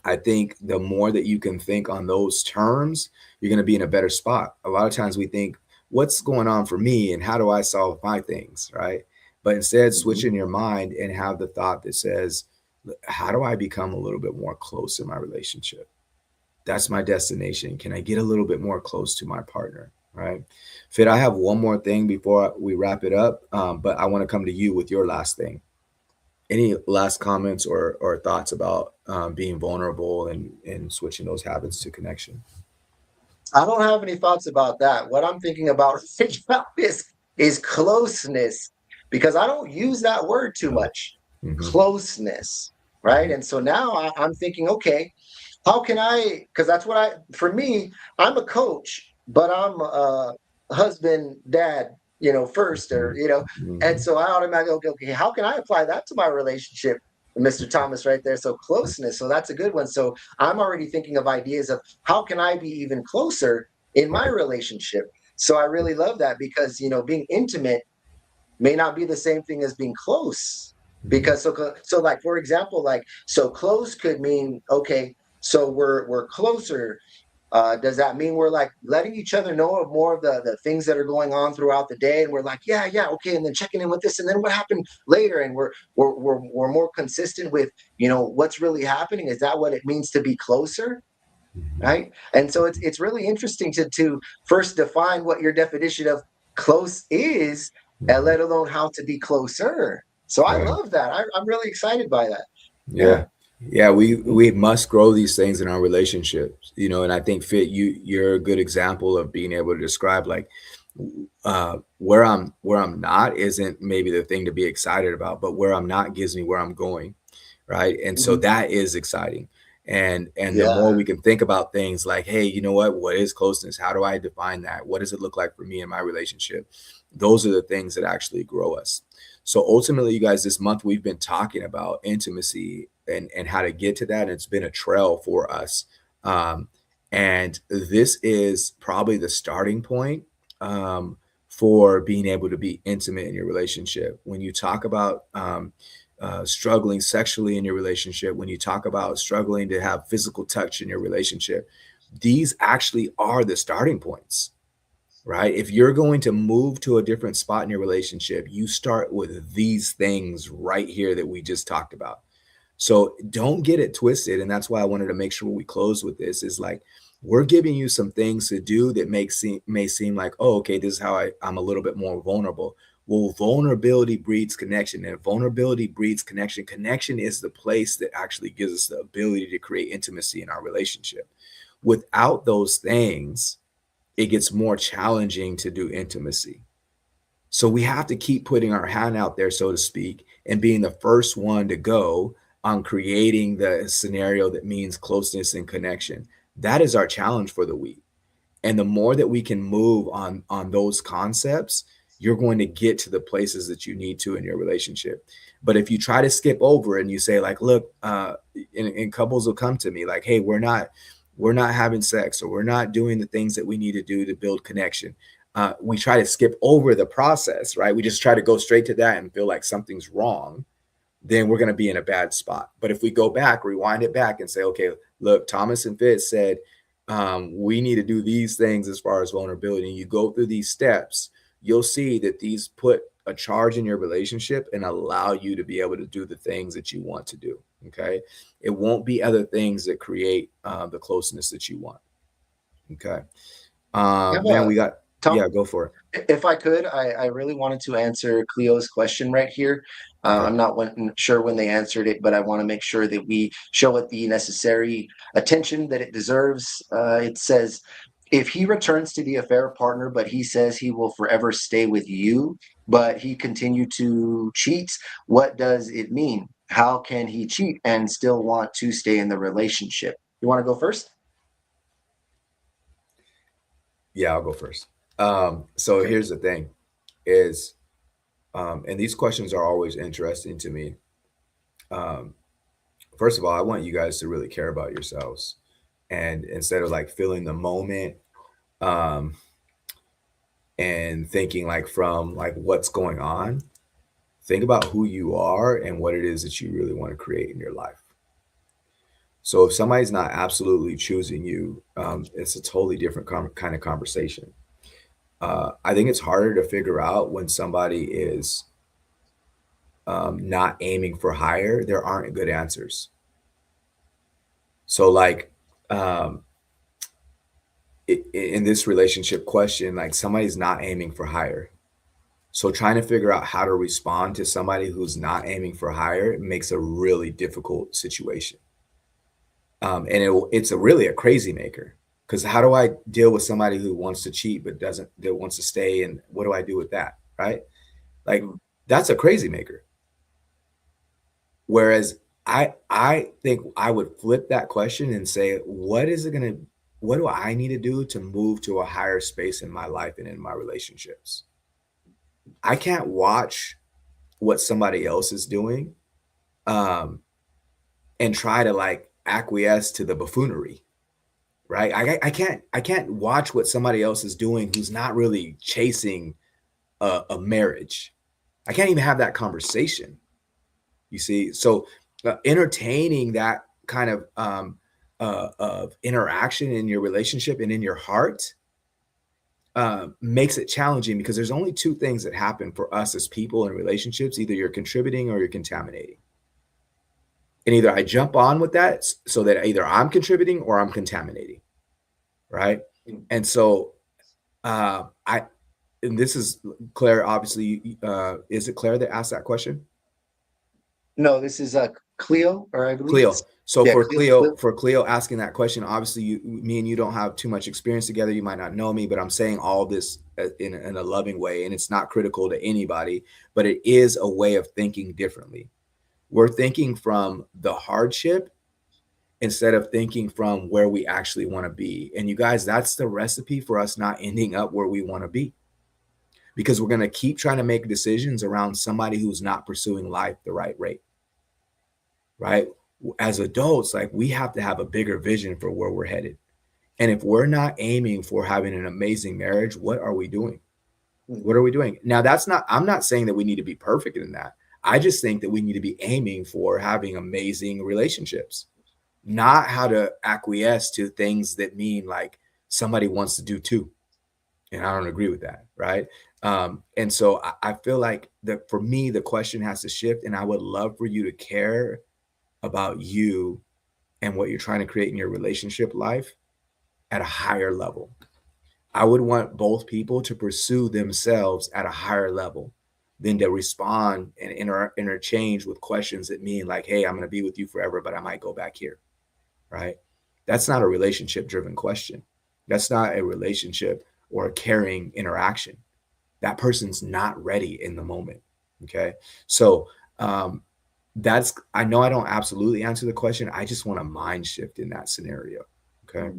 I think the more that you can think on those terms, you're going to be in a better spot. A lot of times we think, what's going on for me and how do I solve my things, right? But instead, switch Mhm. in your mind and have the thought that says, how do I become a little bit more close in my relationship? That's my destination. Can I get a little bit more close to my partner, right? Fit, I have one more thing before we wrap it up, but I want to come to you with your last thing. Any last comments or thoughts about, being vulnerable and switching those habits to connection? I don't have any thoughts about that. What I'm thinking about right now is closeness. because I don't use that word too No. much. Hmm. Closeness, right? Hmm. And so now I'm thinking, okay, how can I? Because that's what for me, I'm a coach, but I'm a husband, dad, first, or, Hmm. and Hmm. so I automatically, okay, how can I apply that to my relationship? Mr. Thomas right there. So closeness. So that's a good one. So I'm already thinking of ideas of how can I be even closer in my Right. relationship. So I really love that because, being intimate may not be the same thing as being close, Hmm. because so like, for example, like, so close could mean, okay, so we're closer. Does that mean we're like letting each other know of more of the things that are going on throughout the day, and we're like, yeah, yeah, okay, and then checking in with this, and then what happened later, and we're more consistent with, what's really happening? Is that what it means to be closer? Hmm. Right? And so it's really interesting to first define what your definition of close is, and Hmm. let alone how to be closer. So I Right. love that. I'm really excited by that. Yeah. Yeah. Yeah, Mhm. we must grow these things in our relationships, and I think Fit, you're a good example of being able to describe like where I'm not isn't maybe the thing to be excited about, but where I'm not gives me where I'm going, right? And so Mhm. that is exciting. And the more Yeah. we can think about things like, hey, you know what is closeness? How do I define that? What does it look like for me in my relationship? Those are the things that actually grow us. So ultimately, you guys, this month we've been talking about intimacy and how to get to that. And it's been a trail for us. Um, and this is probably the starting point um, for being able to be intimate in your relationship. When you talk about struggling sexually in your relationship, when you talk about struggling to have physical touch in your relationship, these actually are the starting points, right? If you're going to move to a different spot in your relationship, you start with these things right here that we just talked about. So don't get it twisted. And that's why I wanted to make sure we close with this is like, we're giving you some things to do that may seem like, oh, okay, this is how I'm a little bit more vulnerable. Well, vulnerability breeds connection, and vulnerability breeds connection. Connection is the place that actually gives us the ability to create intimacy in our relationship. Without those things, it gets more challenging to do intimacy. So we have to keep putting our hand out there, so to speak, and being the first one to go on creating the scenario that means closeness and connection. That is our challenge for the week. And the more that we can move on those concepts, you're going to get to the places that you need to in your relationship. But if you try to skip over and you say like, look, and couples will come to me like, hey, we're not having sex, or we're not doing the things that we need to do to build connection. We try to skip over the process, right? We just try to go straight to that and feel like something's wrong, then we're going to be in a bad spot. But if we go back, rewind it back and say, okay, look, Thomas and Fitz said, we need to do these things as far as vulnerability. And you go through these steps, you'll see that these put a charge in your relationship and allow you to be able to do the things that you want to do. Okay. It won't be other things that create the closeness that you want. Okay. You have Man, a we got, Tom, yeah, go for it. if I could, I really wanted to answer Cleo's question right here. Okay. I'm not sure when they answered it, but I want to make sure that we show it the necessary attention that it deserves. It says, if he returns to the affair partner, but he says he will forever stay with you, but he continued to cheat, what does it mean? How can he cheat and still want to stay in the relationship? You want to go first? Yeah, I'll go first. So Okay. here's the thing is, and these questions are always interesting to me. Um, First of all, I want you guys to really care about yourselves, and instead of like feeling the moment, um, and thinking like from like what's going on, think about who you are and what it is that you really want to create in your life. So if somebody's not absolutely choosing you, it's a totally different kind of conversation. I think it's harder to figure out when somebody is not aiming for higher. There aren't good answers. So like, um, in this relationship question, like somebody's not aiming for higher. So trying to figure out how to respond to somebody who's not aiming for higher makes a really difficult situation. It's a really a crazy maker, because how do I deal with somebody who wants to cheat but doesn't that wants to stay, and what do I do with that, right? Like Mm. That's a crazy maker. Whereas I think I would flip that question and say, what do I need to do to move to a higher space in my life and in my relationships? I can't watch what somebody else is doing, um, and try to like acquiesce to the buffoonery, right? I can't watch what somebody else is doing who's not really chasing a marriage. I can't even have that conversation. You see, so entertaining that kind of interaction in your relationship and in your heart makes it challenging because there's only two things that happen for us as people in relationships: either you're contributing or you're contaminating. And either I jump on with that so that either I'm contributing or I'm contaminating, right? And so I and this is Claire. Obviously, is it Claire that asked that question? No, this is Cleo, or I believe it's, Cleo. So yeah, for Cleo. Cleo, for Cleo asking that question, obviously me and you don't have too much experience together. You might not know me, but I'm saying all this in a loving way, and it's not critical to anybody, but it is a way of thinking differently. We're thinking from the hardship instead of thinking from where we actually want to be. And you guys, that's the recipe for us not ending up where we want to be, because we're going to keep trying to make decisions around somebody who's not pursuing life the right rate, right? As adults, like we have to have a bigger vision for where we're headed. And if we're not aiming for having an amazing marriage, what are we doing? What are we doing? Now, that's not, I'm not saying that we need to be perfect in that. I just think that we need to be aiming for having amazing relationships, not how to acquiesce to things that mean like somebody wants to do too. And I don't agree with that. Right. And so I feel like that for me, the question has to shift. And I would love for you to care about you and what you're trying to create in your relationship life at a higher level. I would want both people to pursue themselves at a higher level than to respond and interchange with questions that mean like, hey, I'm going to be with you forever, but I might go back here. Right. That's not a relationship driven question. That's not a relationship or a caring interaction. That person's not ready in the moment. Okay. So, that's, I know I don't absolutely answer the question. I just want a mind shift in that scenario. Okay.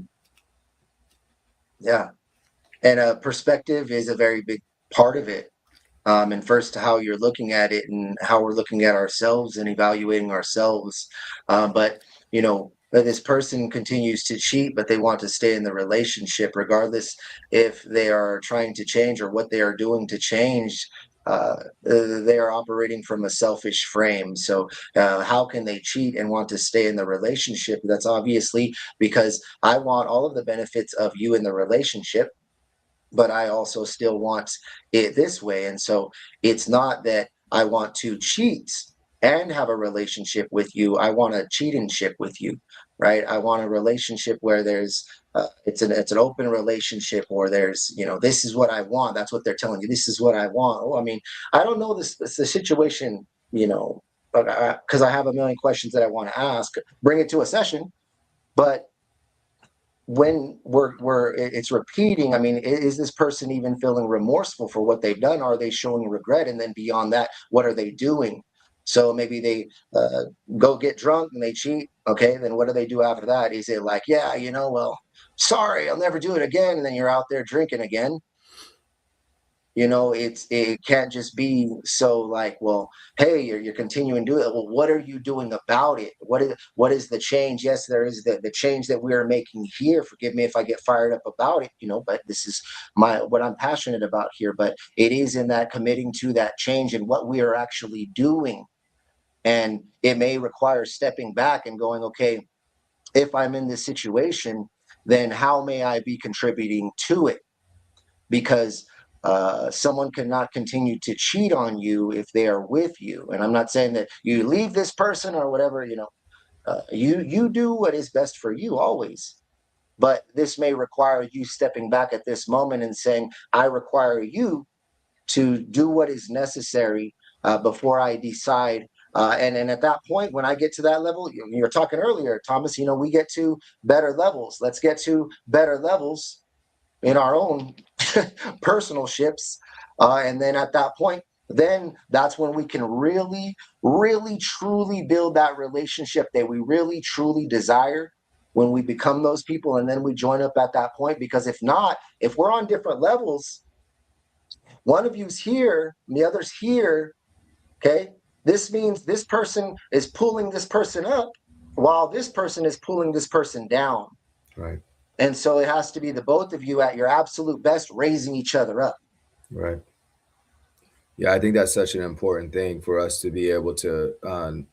Yeah, and perspective is a very big part of it. And first, how you're looking at it and how we're looking at ourselves and evaluating ourselves. But this person continues to cheat, but they want to stay in the relationship, regardless if they are trying to change or what they are doing to change. They are operating from a selfish frame. So, how can they cheat and want to stay in the relationship? That's obviously because I want all of the benefits of you in the relationship, but I also still want it this way. And so it's not that I want to cheat and have a relationship with you. I want a cheatingship with you, right? I want a relationship where there's it's an open relationship, or there's, this is what I want. That's what they're telling you. This is what I want. Oh, I mean, I don't know this the situation, because I have a million questions that I want to ask. Bring it to a session, but when it's repeating, I mean, is this person even feeling remorseful for what they've done? Are they showing regret? And then beyond that, what are they doing? So maybe they go get drunk and they cheat. Okay, then what do they do after that? Is it like, yeah, well, sorry, I'll never do it again, and then you're out there drinking again? It can't just be so like, well, hey, you're continuing to do it. Well, what are you doing about it? What is the change? Yes, there is the change that we are making here. Forgive me if I get fired up about it, but this is what I'm passionate about here. But it is in that committing to that change and what we are actually doing. And it may require stepping back and going, okay, if I'm in this situation, then how may I be contributing to it? Because someone cannot continue to cheat on you if they are with you. And I'm not saying that you leave this person or whatever. You do what is best for you always. But this may require you stepping back at this moment and saying, I require you to do what is necessary before I decide. And at that point, when I get to that level, you were talking earlier, Thomas, we get to better levels. Let's get to better levels in our own personal ships. And then at that point, then that's when we can really, really, truly build that relationship that we really, truly desire when we become those people. And then we join up at that point. Because if not, if we're on different levels, one of you's here and the other's here, okay, this means this person is pulling this person up while this person is pulling this person down. Right. And so it has to be the both of you at your absolute best, raising each other up. Right. Yeah, I think that's such an important thing for us to be able to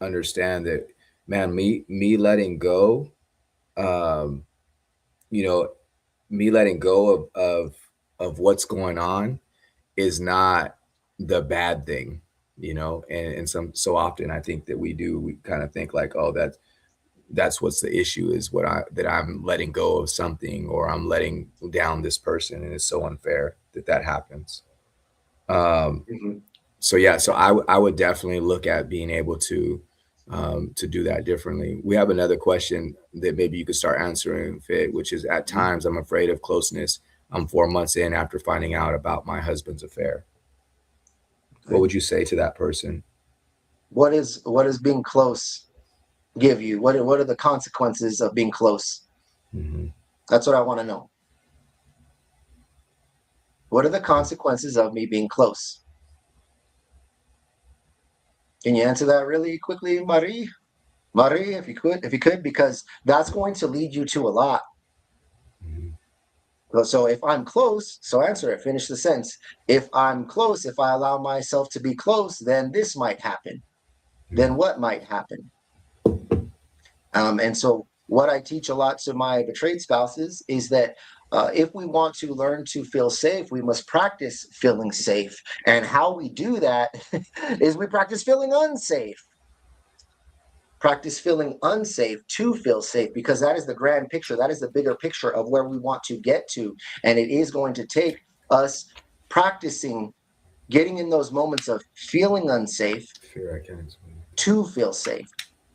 understand that, man, me letting go, um, you know, me letting go of what's going on is not the bad thing, and so often I think that we kind of think like, oh, that's what's the issue, is that I'm letting go of something, or I'm letting down this person, and it's so unfair that happens. Um, Mhm. so yeah, so I would definitely look at being able to do that differently. We have another question that maybe you could start answering, Fit, which is, at Mhm. times I'm afraid of closeness. I'm 4 months in after finding out about my husband's affair. What Okay. would you say to that person? What is being close give you? What are the consequences of being close? Hmm. That's what I want to know. What are the consequences of me being close? Can you answer that really quickly, Marie? Marie, if you could, because that's going to lead you to a lot. Hmm. So if I'm close, so answer it, finish the sentence. If I'm close, if I allow myself to be close, then this might happen. Then Hmm. what might happen? And so, what I teach a lot to my betrayed spouses is that if we want to learn to feel safe, we must practice feeling safe. And how we do that is we practice feeling unsafe. Practice feeling unsafe to feel safe, because that is the grand picture. That is the bigger picture of where we want to get to. And it is going to take us practicing getting in those moments of feeling unsafe Fear I can't explain. to feel safe,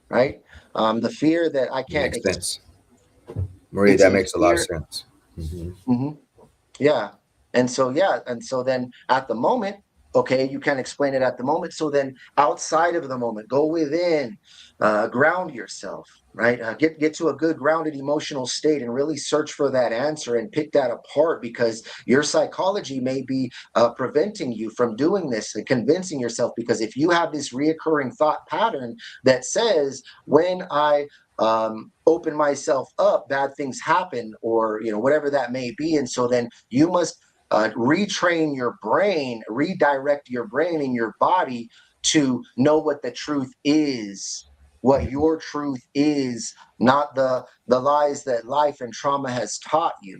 right? The fear that I It can't, makes sense, Marie. it's That a makes a lot of fear. sense. Hmm. Mhm. Yeah. And so then at the moment, okay, you can explain it at the moment. So then outside of the moment, go within, ground yourself, right? Get to a good grounded emotional state and really search for that answer and pick that apart, because your psychology may be preventing you from doing this and convincing yourself. Because if you have this reoccurring thought pattern that says, when I open myself up, bad things happen, or whatever that may be. And so then you must retrain your brain, redirect your brain and your body to know what the truth is, what your truth is, not the lies that life and trauma has taught you.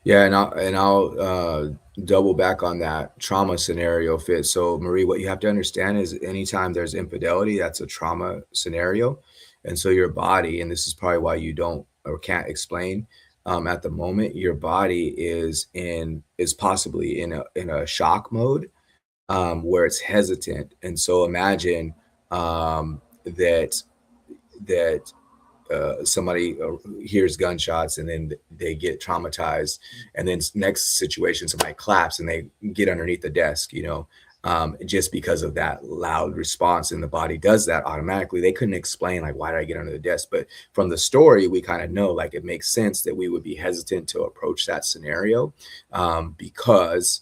Yeah, and I'll double back on that trauma scenario, Fit. So, Marie, what you have to understand is, anytime there's infidelity, that's a trauma scenario, and so your body, and this is probably why you don't or can't explain, at the moment, your body is possibly in a shock mode, where it's hesitant, and so imagine that that somebody hears gunshots, and then they get traumatized, and then next situation somebody claps and they get underneath the desk, just because of that loud response, and the body does that automatically. They couldn't explain, like, why did I get under the desk? But from the story, we kind of know, like, it makes sense that we would be hesitant to approach that scenario, because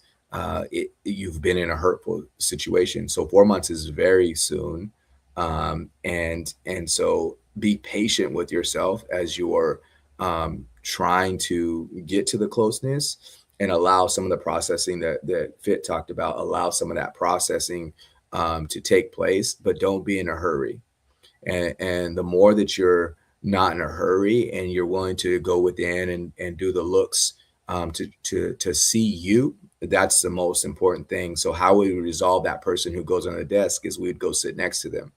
you've been in a hurtful situation. So 4 months is very soon, and so be patient with yourself as you're trying to get to the closeness, and allow some of the processing that Fit talked about, allow some of that processing to take place, but don't be in a hurry. And the more that you're not in a hurry, and you're willing to go within and do the looks, to see you, that's the most important thing. So how we resolve that person who goes on the desk is, we'd go sit next to them,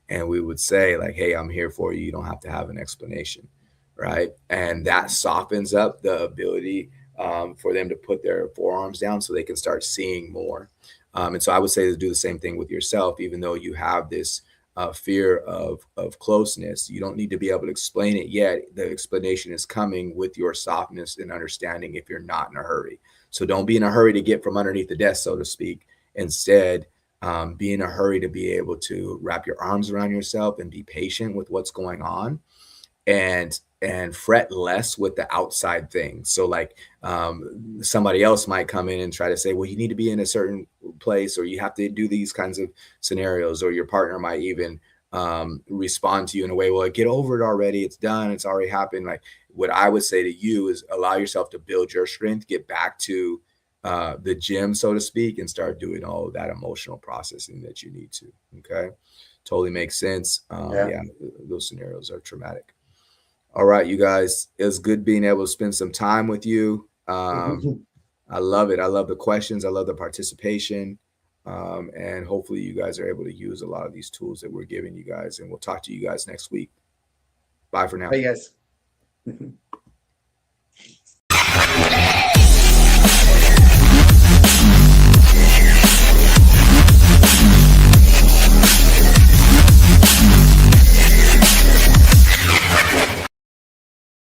and we would say, like, hey, I'm here for you, you don't have to have an explanation, right? And that softens up the ability, for them to put their forearms down, so they can start seeing more. And so I would say to do the same thing with yourself. Even though you have this fear of closeness, you don't need to be able to explain it yet. The explanation is coming with your softness and understanding, if you're not in a hurry. So don't be in a hurry to get from underneath the desk, so to speak, Instead, be in a hurry to be able to wrap your arms around yourself and be patient with what's going on, and fret less with the outside things. So like somebody else might come in and try to say, well, you need to be in a certain place, or you have to do these kinds of scenarios, or your partner might even respond to you in a way, well, get over it already, it's done, it's already happened. Like, what I would say to you is allow yourself to build your strength, get back to the gym, so to speak, and start doing all of that emotional processing that you need to. Okay, totally makes sense. Yeah. Yeah, those scenarios are traumatic. All right, you guys, it was good being able to spend some time with you. I love it. I love the questions. I love the participation. And hopefully, you guys are able to use a lot of these tools that we're giving you guys. And we'll talk to you guys next week. Bye for now. Hey guys.